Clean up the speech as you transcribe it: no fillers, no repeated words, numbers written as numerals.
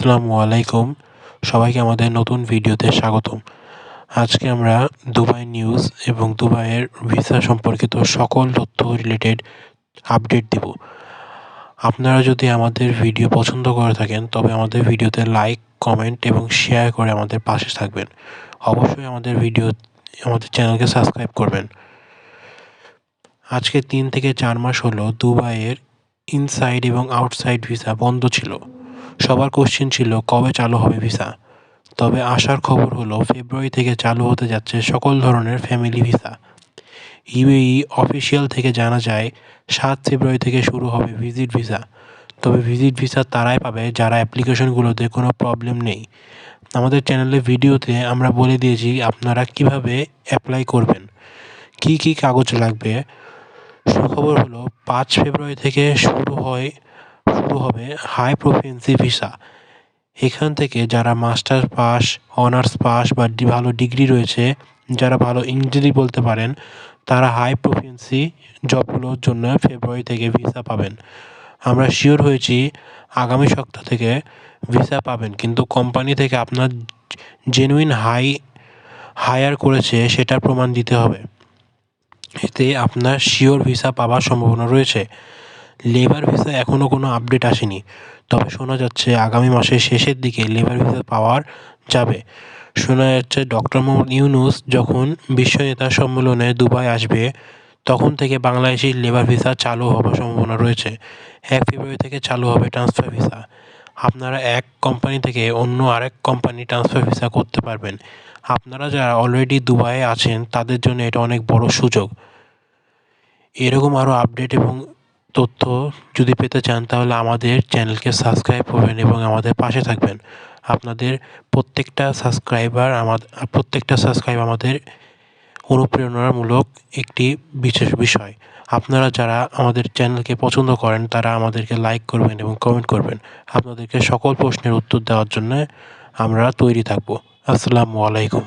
আসসালামু আলাইকুম। সবাইকে আমাদের নতুন ভিডিওতে স্বাগতম। আজকে আমরা দুবাই নিউজ এবং দুবাইয়ের ভিসা সম্পর্কিত সকল তথ্য রিলেটেড আপডেট দিব। আপনারা যদি আমাদের ভিডিও পছন্দ করে থাকেন তবে আমাদের ভিডিওতে লাইক, কমেন্ট এবং শেয়ার করে আমাদের পাশে থাকবেন। অবশ্যই আমাদের চ্যানেলকে সাবস্ক্রাইব করবেন। আজকে 3 থেকে 4 মাস হলো দুবাইয়ের ইনসাইড এবং আউটসাইড ভিসা বন্ধ ছিল। সবার কোশ্চেন ছিল কবে চালু হবে ভিসা। তবে আসার খবর হলো ফেব্রুয়ারি থেকে চালু হতে যাচ্ছে সকল ধরনের ফ্যামিলি ভিসা। ইউএই অফিসিয়াল থেকে জানা যায় 7 ফেব্রুয়ারি থেকে শুরু হবে ভিজিট ভিসা। তবে ভিজিট ভিসা তারাই পাবে যারা অ্যাপ্লিকেশনগুলোতে কোনো প্রবলেম নেই। আমাদের চ্যানেলের ভিডিওতে আমরা বলে দিয়েছি আপনারা কিভাবে অ্যাপ্লাই করবেন, কি কি কাগজ লাগবে। সুখবর হলো 5 ফেব্রুয়ারি থেকে শুরু হবে হাই প্রফিসিয়েন্সি ভিসা। এখান থেকে যারা মাস্টার্স পাস, অনার্স পাস বা ভালো ডিগ্রি রয়েছে, যারা ভালো ইংরেজি বলতে পারেন, তারা হাই প্রফিসিয়েন্সি জবগুলোর জন্য ফেব্রুয়ারি থেকে ভিসা পাবেন। আমরা শিওর হয়েছি আগামী সপ্তাহ থেকে ভিসা পাবেন, কিন্তু কোম্পানি থেকে আপনার জেনুইন হায়ার করেছে সেটার প্রমাণ দিতে হবে। এতে আপনার শিওর ভিসা পাওয়ার সম্ভাবনা রয়েছে। লেবার ভিসা এখনও কোনো আপডেট আসেনি, তবে শোনা যাচ্ছে আগামী মাসের শেষের দিকে লেবার ভিসা পাওয়া যাবে। শোনা যাচ্ছে ডক্টর মোহাম্মদ ইউনূস যখন বিশ্ব নেতা সম্মেলনে দুবাই আসবে তখন থেকে বাংলাদেশি লেবার ভিসা চালু হওয়ার সম্ভাবনা রয়েছে। 1 ফেব্রুয়ারি থেকে চালু হবে ট্রান্সফার ভিসা। আপনারা এক কোম্পানি থেকে অন্য আরেক কোম্পানি ট্রান্সফার ভিসা করতে পারবেন। আপনারা যারা অলরেডি দুবাইয়ে আছেন তাদের জন্য এটা অনেক বড় সুযোগ। এরকম আরও আপডেট এবং তথ্য যদি পেতে চান তাহলে আমাদের চ্যানেলকে সাবস্ক্রাইব করবেন এবং আমাদের পাশে থাকবেন। আপনাদের প্রত্যেকটা সাবস্ক্রাইব আমাদের অনুপ্রেরণামূলক একটি বিশেষ বিষয়। আপনারা যারা আমাদের চ্যানেলকে পছন্দ করেন তারা আমাদেরকে লাইক করবেন এবং কমেন্ট করবেন। আপনাদেরকে সকল প্রশ্নের উত্তর দেওয়ার জন্য আমরা তৈরি থাকব। আসসালামু আলাইকুম।